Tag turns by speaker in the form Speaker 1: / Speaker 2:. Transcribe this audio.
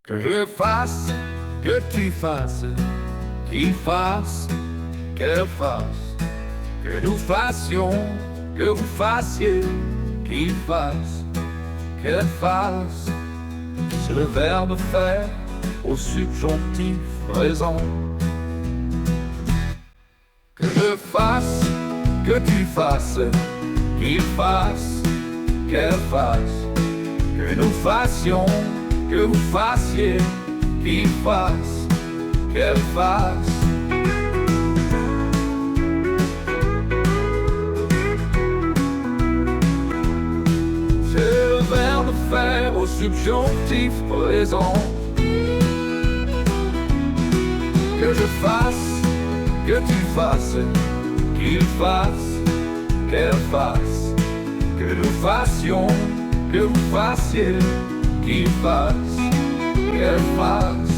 Speaker 1: Que je fasse, que tu fasses, qu'il fasse, qu'elle fasse, que nous fassions, que vous fassiez, qu'il fasse, qu'elle fasse. C'est le verbe faire au subjonctif présent. Que je fasse, que tu fasses, qu'il fasse, qu'elle fasse, que nous fassions, que vous fassiez, qu'il fasse, qu'elle fasse. C'est le verbe faire au subjonctif présent. Que je fasse, que tu fasses, qu'il fasse, qu'elle fasse, que nous fassions, que vous fassiez, qu'il fasse, qu'elle fasse.